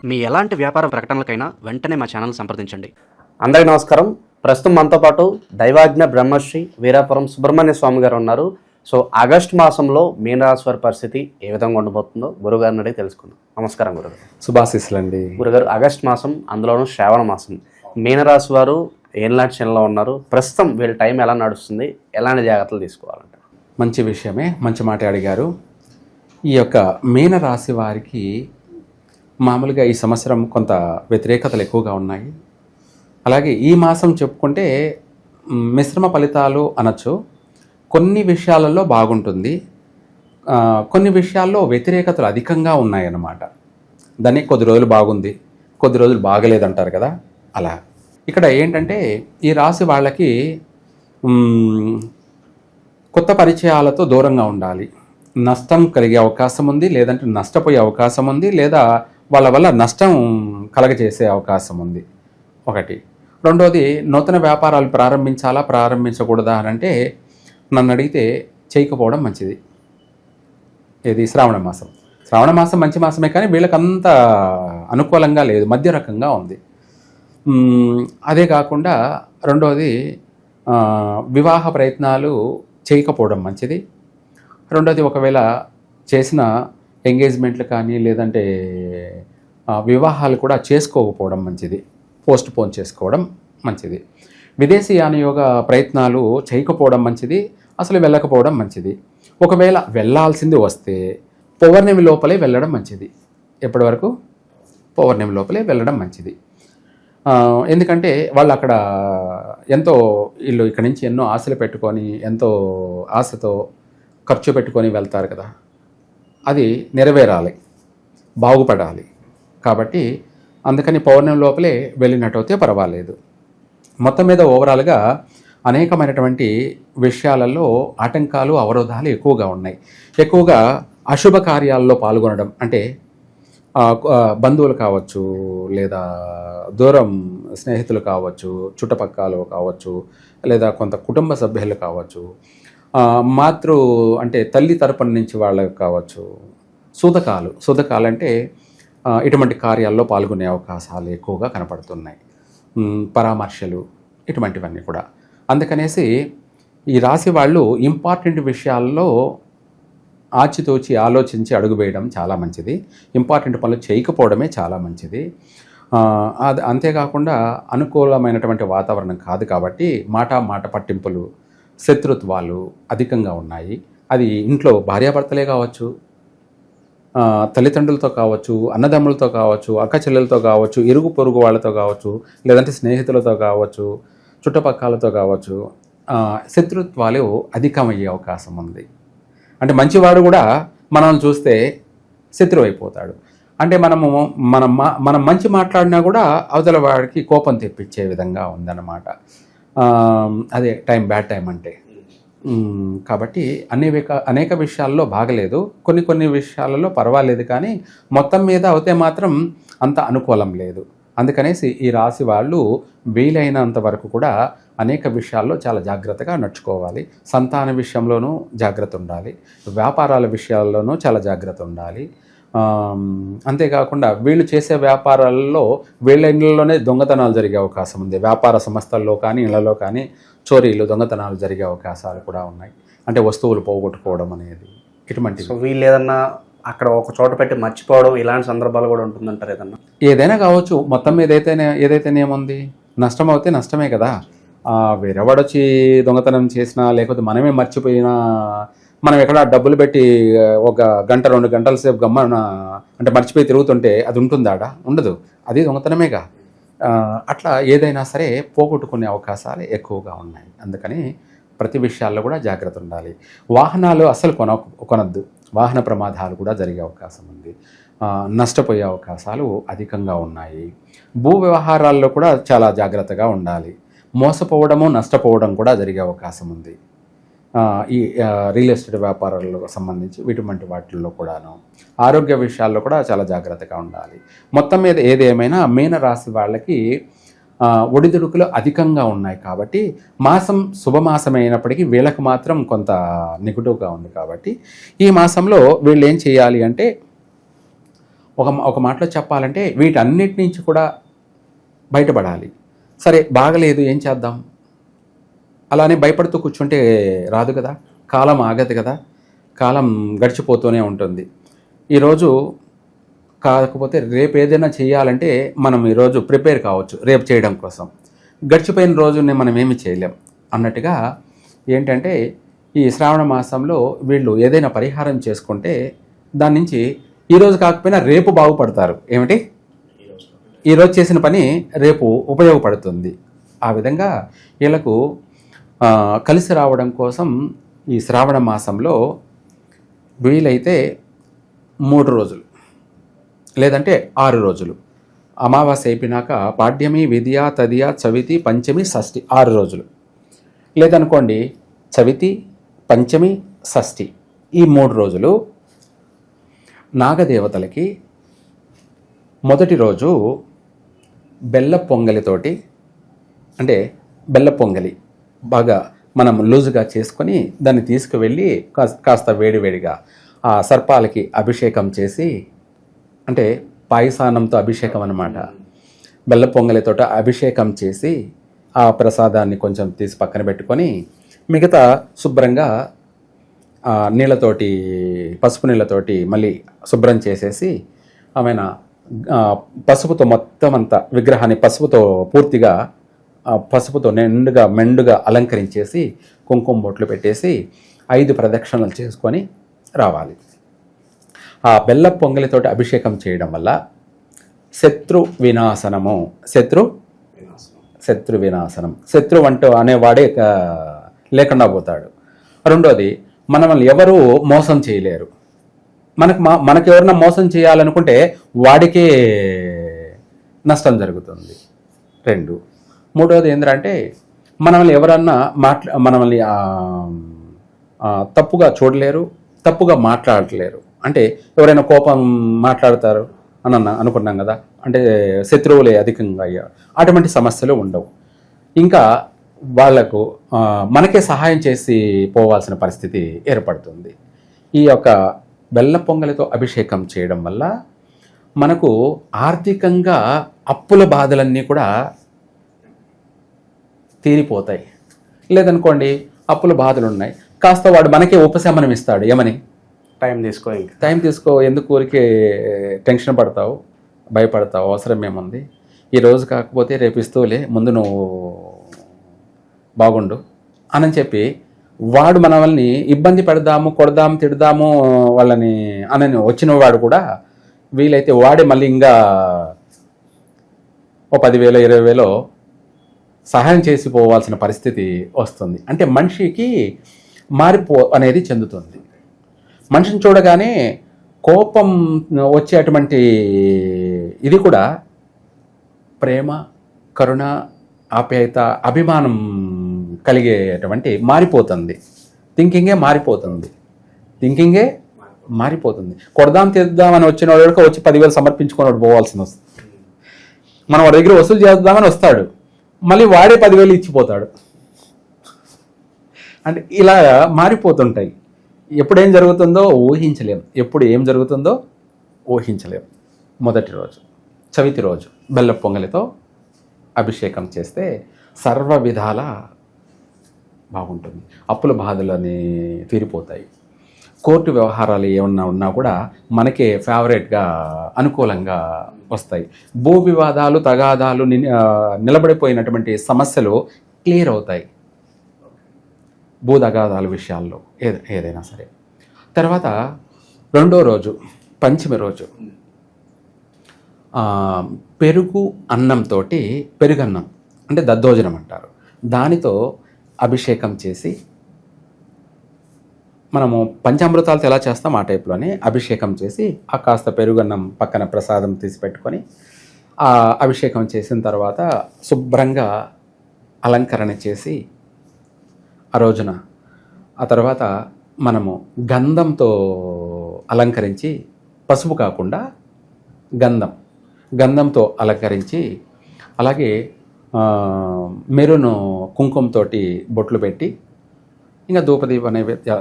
మీ ఎలాంటి వ్యాపార ప్రకటనలకైనా వెంటనే మా ఛానల్ సంప్రదించండి. అందరికీ నమస్కారం. ప్రస్తుతం మనతో పాటు దైవాజ్ఞ బ్రహ్మశ్రీ వీరాపురం సుబ్రహ్మణ్య స్వామి గారు ఉన్నారు. సో ఆగస్టు మాసంలో మీనరాశి వారి పరిస్థితి ఏ విధంగా ఉండబోతుందో గురుగారిని అడిగి తెలుసుకుందాం. నమస్కారం గురుగారు. శుభాశీస్సులండి. గురుగారు, ఆగస్టు మాసం, అందులోనూ శ్రావణ మాసం, మీనరాశి వారు ఏళ్ళనాటి శనిలో ఉన్నారు. ప్రస్తుతం వీళ్ళ టైం ఎలా నడుస్తుంది, ఎలాంటి జాగ్రత్తలు తీసుకోవాలంట? మంచి విషయమే, మంచి మాట అడిగారు. ఈ యొక్క మీనరాశి వారికి మామూలుగా ఈ సంవత్సరం కొంత వ్యతిరేకతలు ఎక్కువగా ఉన్నాయి. అలాగే ఈ మాసం చెప్పుకుంటే మిశ్రమ ఫలితాలు అనొచ్చు. కొన్ని విషయాలలో బాగుంటుంది, కొన్ని విషయాల్లో వ్యతిరేకతలు అధికంగా ఉన్నాయన్నమాట. దాన్ని కొద్ది రోజులు బాగుంది, కొద్ది రోజులు బాగలేదంటారు కదా, అలా. ఇక్కడ ఏంటంటే ఈ రాశి వాళ్ళకి కొత్త పరిచయాలతో దూరంగా ఉండాలి. నష్టం కలిగే అవకాశం ఉంది, లేదంటే నష్టపోయే అవకాశం ఉంది, లేదా వాళ్ళ వల్ల నష్టం కలగజేసే అవకాశం ఉంది. ఒకటి. రెండోది, నూతన వ్యాపారాలు ప్రారంభించకూడదా అని అంటే నన్ను అడిగితే చేయకపోవడం మంచిది. ఇది శ్రావణ మాసం. శ్రావణ మాసం మంచి మాసమే, కానీ వీళ్ళకంత అనుకూలంగా లేదు, మధ్య రకంగా ఉంది. అదే కాకుండా రెండోది, వివాహ ప్రయత్నాలు చేయకపోవడం మంచిది. రెండోది, ఒకవేళ చేసిన ఎంగేజ్మెంట్లు కానీ లేదంటే వివాహాలు కూడా చేసుకోకపోవడం మంచిది, పోస్ట్ పోన్ చేసుకోవడం మంచిది. విదేశీ యానయోగ ప్రయత్నాలు చేయకపోవడం మంచిది, అసలు వెళ్ళకపోవడం మంచిది. ఒకవేళ వెళ్ళాల్సింది వస్తే పౌర్ణమి లోపలే వెళ్ళడం మంచిది. ఎప్పటి వరకు? పౌర్ణమి లోపలే వెళ్ళడం మంచిది. ఎందుకంటే వాళ్ళు అక్కడ వీళ్ళు ఇక్కడి నుంచి ఎన్నో ఆశలు పెట్టుకొని, ఎంతో ఆశతో ఖర్చు పెట్టుకొని వెళ్తారు కదా, అది నెరవేరాలి, బాగుపడాలి. కాబట్టి అందుకని పౌర్ణమి లోపలే వెళ్ళినట్టయితే పర్వాలేదు. మొత్తం మీద ఓవరాల్గా అనేకమైనటువంటి విషయాలలో ఆటంకాలు, అవరోధాలు ఎక్కువగా ఉన్నాయి. ఎక్కువగా అశుభ కార్యాల్లో పాల్గొనడం, అంటే బంధువులు కావచ్చు, లేదా దూరం స్నేహితులు కావచ్చు, చుట్టుపక్కల కావచ్చు, లేదా కొంత కుటుంబ సభ్యులు కావచ్చు, అంటే తల్లి తరపున నుంచి వాళ్ళకి కావచ్చు, సూతకాలు అంటే ఇటువంటి కార్యాల్లో పాల్గొనే అవకాశాలు ఎక్కువగా కనపడుతున్నాయి. పరామర్శలు, ఇటువంటివన్నీ కూడా. అందుకనేసి ఈ రాశి వాళ్ళు ఇంపార్టెంట్ విషయాల్లో ఆచితూచి ఆలోచించి అడుగు వేయడం చాలా మంచిది. ఇంపార్టెంట్ పనులు చేయకపోవడమే చాలా మంచిది. అది అంతేకాకుండా అనుకూలమైనటువంటి వాతావరణం కాదు కాబట్టి మాట పట్టింపులు, శత్రుత్వాలు అధికంగా ఉన్నాయి. అది ఇంట్లో భార్యాభర్తలే కావచ్చు, తల్లిదండ్రులతో కావచ్చు, అన్నదమ్ములతో కావచ్చు, అక్క చెల్లెలతో కావచ్చు, ఇరుగు పొరుగు వాళ్ళతో కావచ్చు, లేదంటే స్నేహితులతో కావచ్చు, చుట్టుపక్కలతో కావచ్చు, శత్రుత్వాలు అధికమయ్యే అవకాశం ఉంది. అంటే మంచివాడు కూడా మనల్ని చూస్తే శత్రువు అయిపోతాడు. అంటే మనం మంచి మాట్లాడినా కూడా అవతల వాడికి కోపం తెప్పించే విధంగా ఉందన్నమాట. అదే బ్యాడ్ టైం అంటే. కాబట్టి అనేక విషయాల్లో బాగలేదు, కొన్ని విషయాలలో పర్వాలేదు, కానీ మొత్తం మీద అయితే మాత్రం అంత అనుకూలం లేదు. అందుకనేసి ఈ రాశి వాళ్ళు వీలైనంత వరకు కూడా అనేక విషయాల్లో చాలా జాగ్రత్తగా నడుచుకోవాలి. సంతాన విషయంలోనూ జాగ్రత్త ఉండాలి, వ్యాపారాల విషయాల్లోనూ చాలా జాగ్రత్త ఉండాలి. అంతేకాకుండా వీళ్ళు చేసే వ్యాపారాలలో వీళ్ళ ఇళ్లలోనే దొంగతనాలు జరిగే అవకాశం ఉంది. వ్యాపార సంస్థల్లో కానీ ఇళ్లలో కానీ చోరీలు, దొంగతనాలు జరిగే అవకాశాలు కూడా ఉన్నాయి. అంటే వస్తువులు పోగొట్టుకోవడం అనేది ఇటువంటి. సో వీళ్ళు ఏదన్నా అక్కడ ఒక చోట పెట్టి మర్చిపోవడం, ఇలాంటి సందర్భాలు కూడా ఉంటుందంటారు? ఏదైనా కావచ్చు. మొత్తం ఏదైతేనేముంది, నష్టం అవుతే నష్టమే కదా. వేరేవాడు వచ్చి దొంగతనం చేసినా, లేకపోతే మనమే మర్చిపోయినా, మనం ఎక్కడ డబ్బులు పెట్టి ఒక గంట 2 గంటల సేపు అంటే మర్చిపోయి తిరుగుతుంటే అది ఉంటుందాడా? ఉండదు. అది దొంగతనమేగా. అట్లా ఏదైనా సరే పోగొట్టుకునే అవకాశాలు ఎక్కువగా ఉన్నాయి. అందుకని ప్రతి విషయాల్లో కూడా జాగ్రత్త ఉండాలి. వాహనాలు అస్సలు కొనద్దు. వాహన ప్రమాదాలు కూడా జరిగే అవకాశం ఉంది. నష్టపోయే అవకాశాలు అధికంగా ఉన్నాయి. భూ వ్యవహారాల్లో కూడా చాలా జాగ్రత్తగా ఉండాలి. మోసపోవడము, నష్టపోవడం కూడా జరిగే అవకాశం ఉంది. ఈ రియల్ ఎస్టేట్ వ్యాపారాలకు సంబంధించి ఇటువంటి వాటిల్లో కూడాను. ఆరోగ్య విషయాల్లో కూడా చాలా జాగ్రత్తగా ఉండాలి. మొత్తం మీద ఏదేమైనా మీనరాశి వాళ్ళకి ఒడిదుడుకులు అధికంగా ఉన్నాయి కాబట్టి మాసం శుభమాసం అయినప్పటికీ వీళ్ళకి మాత్రం కొంత నెగిటివ్గా ఉంది. కాబట్టి ఈ మాసంలో వీళ్ళు ఏం చేయాలి అంటే ఒక మాటలో చెప్పాలంటే వీటన్నిటి నుంచి కూడా బయటపడాలి. సరే బాగలేదు, ఏం చేద్దాం? అలానే భయపడుతూ కూర్చుంటే రాదు కదా, కాలం ఆగదు కదా, కాలం గడిచిపోతూనే ఉంటుంది. ఈరోజు కాకపోతే రేపు ఏదైనా చేయాలంటే మనం ఈరోజు ప్రిపేర్ కావచ్చు రేపు చేయడం కోసం. గడిచిపోయిన రోజుని మనం ఏమి చేయలేం అన్నట్టుగా ఏంటంటే ఈ శ్రావణ మాసంలో వీళ్ళు ఏదైనా పరిహారం చేసుకుంటే దాని నుంచి ఈరోజు కాకపోయినా రేపు బాగుపడతారు. ఏమిటి? ఈరోజు చేసిన పని రేపు ఉపయోగపడుతుంది. ఆ విధంగా వీళ్ళకు కలిసి రావడం కోసం ఈ శ్రావణ మాసంలో వీలైతే 3 రోజులు లేదంటే 6 రోజులు, అమావాస్య అయిపోయినాక పాడ్యమి, విద్య, తదియ, చవితి, పంచమి, షష్ఠి 6 రోజులు, లేదనుకోండి చవితి, పంచమి, షష్ఠి ఈ 3 రోజులు నాగదేవతలకి మొదటి రోజు బెల్ల పొంగలితోటి, అంటే బెల్ల పొంగలి బాగా మనం లూజుగా చేసుకొని దాన్ని తీసుకువెళ్ళి కాస్త వేడివేడిగా ఆ సర్పాలకి అభిషేకం చేసి, అంటే పాయసానంతో అభిషేకం అన్నమాట, బెల్ల పొంగలితో అభిషేకం చేసి ఆ ప్రసాదాన్ని కొంచెం తీసి పక్కన పెట్టుకొని మిగతా శుభ్రంగా నీళ్ళతోటి, పసుపు నీళ్ళతోటి మళ్ళీ శుభ్రం చేసేసి ఆమెన పసుపుతో మొత్తం అంతా విగ్రహాన్ని పసుపుతో పూర్తిగా పసుపుతో మెండుగా అలంకరించేసి కుంకుమ బొట్లు పెట్టేసి 5 ప్రదక్షిణలు చేసుకొని రావాలి. ఆ బెల్ల పొంగలితోటి అభిషేకం చేయడం వల్ల శత్రు వినాశనము, శత్రు వినాశనం, శత్రు అంటూ అనేవాడే లేకుండా పోతాడు. రెండోది, మనల్ని ఎవరు మోసం చేయలేరు. మనకు ఎవరన్నా మోసం చేయాలనుకుంటే వాడికే నష్టం జరుగుతుంది. 2, మూడోది ఏంటంటే మనల్ని ఎవరన్నా మనల్ని తప్పుగా చూడలేరు, తప్పుగా మాట్లాడలేరు. అంటే ఎవరైనా కోపం మాట్లాడతారు అని అనుకున్నాం కదా, అంటే శత్రువులే అధికంగా అయ్యారు, అటువంటి సమస్యలు ఉండవు. ఇంకా వాళ్లకు మనకే సహాయం చేసి పోవాల్సిన పరిస్థితి ఏర్పడుతుంది. ఈ యొక్క బెల్ల పొంగలితో అభిషేకం చేయడం వల్ల మనకు ఆర్థికంగా అప్పుల బాధలన్నీ కూడా తీరిపోతాయి. లేదనుకోండి అప్పుల బాధలు ఉన్నాయి, కాస్త వాడు మనకే ఉపశమనం ఇస్తాడు. ఏమని? టైం తీసుకో, ఎందుకు ఊరికే టెన్షన్ పడతావు, భయపడతావు, అవసరం ఏముంది, ఈరోజు కాకపోతే రేపు ఇస్తూలే, ముందు నువ్వు బాగుండు అని చెప్పి వాడు మనల్ని ఇబ్బంది పెడదాము, కొడదాము, తిడదాము వాళ్ళని అని వచ్చిన వాడు కూడా వీలైతే వాడే మళ్ళీ ఇంకా ఓ 10,000 20,000 సహాయం చేసి పోవాల్సిన పరిస్థితి వస్తుంది. అంటే మనిషికి అనేది చెందుతుంది. మనిషిని చూడగానే కోపం వచ్చేటువంటి ఇది కూడా ప్రేమ, కరుణ, ఆప్యాయత, అభిమానం కలిగేటువంటి మారిపోతుంది. థింకింగే మారిపోతుంది. కొడదాం తీద్దామని వచ్చిన వాడు వచ్చి 10,000 సమర్పించుకుని పోవాల్సి వస్తుంది. మనం వాడి దగ్గర వసూలు చేద్దామని వస్తాడు, మళ్ళీ వాడే 10,000 ఇచ్చిపోతాడు. అంటే ఇలా మారిపోతుంటాయి. ఎప్పుడు ఏం జరుగుతుందో ఊహించలేం, ఎప్పుడు ఏం జరుగుతుందో ఊహించలేం. మొదటి రోజు చవితి రోజు బెల్ల పొంగలితో అభిషేకం చేస్తే సర్వ విధాల బాగుంటుంది. అప్పుల బాధలని తీరిపోతాయి. కోర్టు వ్యవహారాలు ఏమన్నా ఉన్నా కూడా మనకే ఫేవరెట్గా అనుకూలంగా వస్తాయి. భూ వివాదాలు, తగాదాలు, నిలబడిపోయినటువంటి సమస్యలు క్లియర్ అవుతాయి భూ తగాదాల విషయాల్లో ఏదైనా సరే. తర్వాత రెండో రోజు పంచమి రోజు పెరుగు అన్నంతో, పెరుగన్నం అంటే దద్దోజనం అంటారు, దానితో అభిషేకం చేసి, మనము పంచామృతాలతో ఎలా చేస్తాం ఆ టైప్లోనే అభిషేకం చేసి ఆ కాస్త పెరుగన్నం పక్కన ప్రసాదం తీసి పెట్టుకొని ఆ అభిషేకం చేసిన తర్వాత శుభ్రంగా అలంకరణ చేసి ఆ రోజున, ఆ తర్వాత మనము గంధంతో అలంకరించి, పసుపు కాకుండా గంధంతో అలంకరించి, అలాగే మెరూన్ కుంకుమతో బొట్లు పెట్టి ఇంకా ధూపదీప నైవేద్య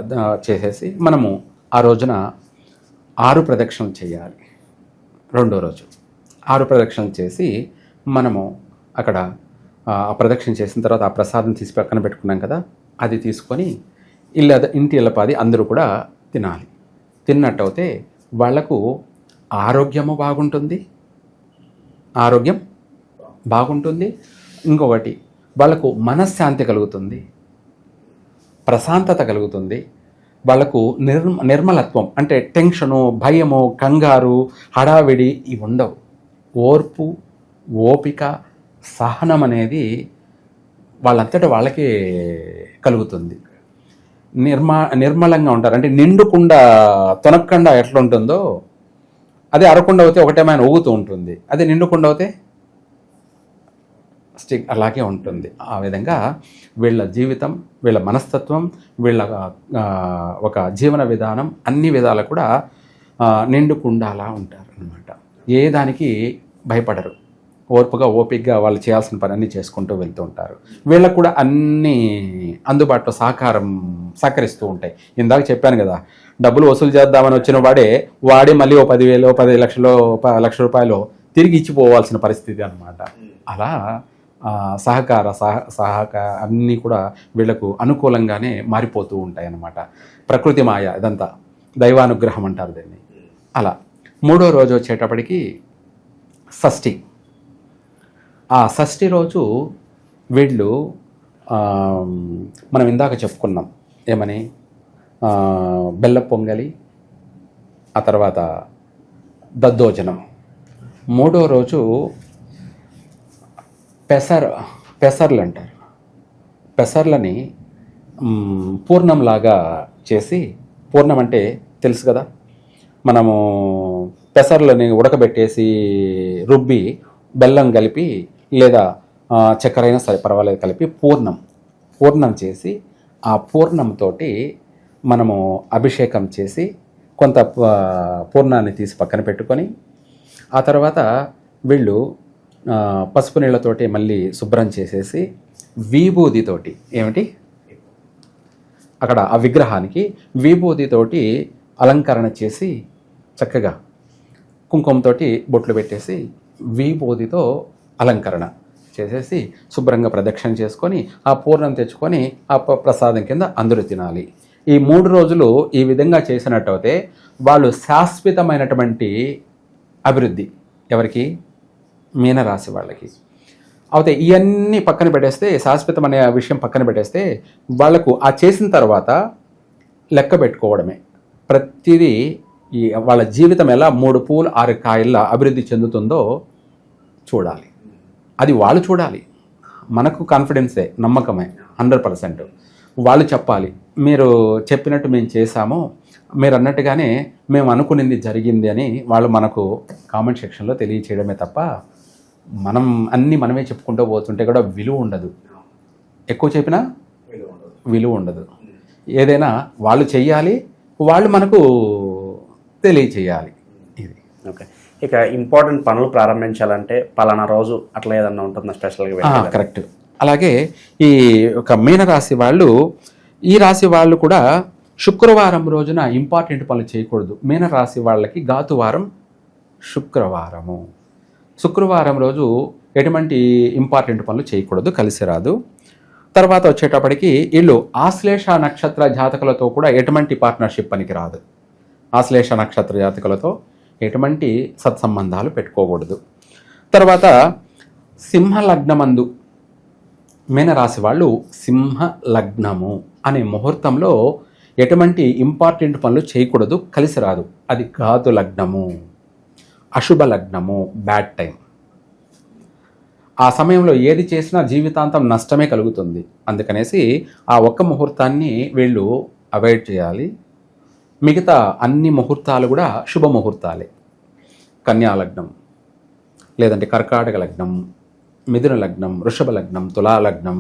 చేసేసి మనము ఆ రోజున 6 ప్రదక్షిణలు చేయాలి. రెండో రోజు 6 ప్రదక్షిణలు చేసి మనము అక్కడ ఆ ప్రదక్షిణ చేసిన తర్వాత ఆ ప్రసాదం తీసి పక్కన పెట్టుకున్నాం కదా, అది తీసుకొని ఇంటి ఇళ్ళపాది అందరూ కూడా తినాలి. తిన్నట్టయితే వాళ్లకు ఆరోగ్యం బాగుంటుంది. ఇంకొకటి వాళ్ళకు మనశ్శాంతి కలుగుతుంది, ప్రశాంతత కలుగుతుంది. వాళ్ళకు నిర్మలత్వం అంటే టెన్షను, భయము, కంగారు, హడావిడి ఇవి ఉండవు. ఓర్పు, ఓపిక, సహనం అనేది వాళ్ళంతటా వాళ్ళకే కలుగుతుంది. నిర్మలంగా ఉంటారు. అంటే నిండుకుండా తొనక్కుండా ఎట్లా ఉంటుందో అదే అరకుండా అవుతే ఒకటేమైనా ఊగుతూ ఉంటుంది, అదే నిండుకుండా అవుతే అలాగే ఉంటుంది. ఆ విధంగా వీళ్ళ జీవితం, వీళ్ళ మనస్తత్వం, వీళ్ళ ఒక జీవన విధానం అన్ని విధాలు కూడా నిండుకుండాలా ఉంటారు అన్నమాట. ఏ దానికి భయపడరు, ఓర్పుగా ఓపికగా వాళ్ళు చేయాల్సిన పని అన్నీ చేసుకుంటూ వెళ్తూ ఉంటారు. వీళ్ళకు కూడా అన్నీ అందుబాటులో సహకరిస్తూ ఉంటాయి. ఇందాక చెప్పాను కదా, డబ్బులు వసూలు చేద్దామని వచ్చిన వాడే మళ్ళీ 10,000 10 లక్షలు లక్ష రూపాయలు తిరిగి ఇచ్చిపోవాల్సిన పరిస్థితి అన్నమాట. అలా సహకార అన్నీ కూడా వీళ్లకు అనుకూలంగానే మారిపోతూ ఉంటాయి అన్నమాట. ప్రకృతి మాయ, ఇదంతా దైవానుగ్రహం అంటారు దీన్ని. అలా మూడో రోజు వచ్చేటప్పటికి షష్ఠి. ఆ షష్ఠి రోజు వీళ్ళు మనం ఇందాక చెప్పుకున్నాం ఏమని, బెల్ల పొంగలి, ఆ తర్వాత దద్దోజనం. మూడో రోజు పెసర్లు అంటారు. పెసర్లని పూర్ణంలాగా చేసి, పూర్ణం అంటే తెలుసు కదా, మనము పెసర్లని ఉడకబెట్టేసి రుబ్బి బెల్లం కలిపి లేదా చక్కెర అయినా సరే పర్వాలేదు కలిపి పూర్ణం చేసి, ఆ పూర్ణంతో మనము అభిషేకం చేసి కొంత పూర్ణాన్ని తీసి పక్కన పెట్టుకొని, ఆ తర్వాత వీళ్ళు పసుపు నీళ్ళతోటి మళ్ళీ శుభ్రం చేసేసి విభూతితోటి అక్కడ ఆ విగ్రహానికి విభూతితోటి అలంకరణ చేసి చక్కగా కుంకుమతో బొట్లు పెట్టేసి విభూతితో అలంకరణ చేసేసి శుభ్రంగా ప్రదక్షిణ చేసుకొని ఆ పూర్ణం తెచ్చుకొని ఆ ప్రసాదం కింద అందరూ తినాలి. ఈ 3 రోజులు ఈ విధంగా చేసినట్టయితే వాళ్ళు శాశ్వతమైనటువంటి అభివృద్ధి, ఎవరికి? మీనరాశి వాళ్ళకి. అయితే ఇవన్నీ పక్కన పెట్టేస్తే, శాశ్వతం అనే విషయం పక్కన పెట్టేస్తే, వాళ్లకు ఆ చేసిన తర్వాత లెక్క పెట్టుకోవడమే. ప్రతిదీ వాళ్ళ జీవితం ఎలా 3 పూలు 6 కాయల్లా అభివృద్ధి చెందుతుందో చూడాలి. అది వాళ్ళు చూడాలి. మనకు కాన్ఫిడెన్సే, నమ్మకమే 100%. వాళ్ళు చెప్పాలి, మీరు చెప్పినట్టు మేము చేశాము, మీరు అన్నట్టుగానే మేము అనుకునింది జరిగింది అని వాళ్ళు మనకు కామెంట్ సెక్షన్లో తెలియచేయడమే తప్ప మనం అన్నీ మనమే చెప్పుకుంటూ పోతుంటే కూడా విలువ ఉండదు. ఎక్కువ చెప్పినా విలువ ఉండదు. ఏదైనా వాళ్ళు చెయ్యాలి, వాళ్ళు మనకు తెలియచేయాలి. ఇది ఓకే. ఇక ఇంపార్టెంట్ పనులు ప్రారంభించాలంటే పలానా రోజు అట్లా ఏదన్నా ఉంటుందా స్పెషల్గా? కరెక్ట్. అలాగే ఈ ఒక మీనరాశి వాళ్ళు, ఈ రాశి వాళ్ళు కూడా శుక్రవారం రోజున ఇంపార్టెంట్ పనులు చేయకూడదు. మీనరాశి వాళ్ళకి ఘాతువారం శుక్రవారము. శుక్రవారం రోజు ఎటువంటి ఇంపార్టెంట్ పనులు చేయకూడదు, కలిసి రాదు. తర్వాత వచ్చేటప్పటికి వీళ్ళు ఆశ్లేష నక్షత్ర జాతకులతో కూడా ఎటువంటి పార్ట్నర్షిప్ పనికి రాదు. ఆశ్లేష నక్షత్ర జాతకులతో ఎటువంటి సత్సంబంధాలు పెట్టుకోకూడదు. తర్వాత సింహ లగ్నమందు మీనరాశి వాళ్ళు సింహ లగ్నము అనే ముహూర్తంలో ఎటువంటి ఇంపార్టెంట్ పనులు చేయకూడదు, కలిసి రాదు. అది ఘాతు లగ్నము, అశుభ లగ్నము, బ్యాడ్ టైం. ఆ సమయంలో ఏది చేసినా జీవితాంతం నష్టమే కలుగుతుంది. అందుకనేసి ఆ ఒక్క ముహూర్తాన్ని వీళ్ళు అవాయిడ్ చేయాలి. మిగతా అన్ని ముహూర్తాలు కూడా శుభ ముహూర్తాలే. కన్యా లగ్నం, లేదంటే కర్కాటక లగ్నం, మిథున లగ్నం, వృషభ లగ్నం, తులా లగ్నం,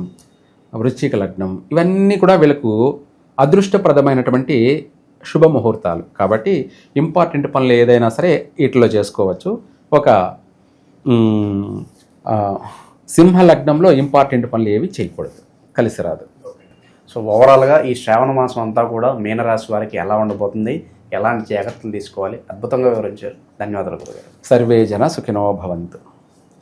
వృశ్చిక లగ్నం, ఇవన్నీ కూడా వీళ్ళకు అదృష్టప్రదమైనటువంటి శుభముహూర్తాలు. కాబట్టి ఇంపార్టెంట్ పనులు ఏదైనా సరే వీటిలో చేసుకోవచ్చు. ఒక సింహ లగ్నంలో ఇంపార్టెంట్ పనులు ఏవి చేయకూడదు, కలిసి రాదు. సో ఓవరాల్గా ఈ శ్రావణ మాసం అంతా కూడా మీనరాశి వారికి ఎలా ఉండబోతుంది, ఎలాంటి జాగ్రత్తలు తీసుకోవాలి అద్భుతంగా వివరించారు. ధన్యవాదాలు గురుగారు. సర్వే జన సుఖినో భవంతు.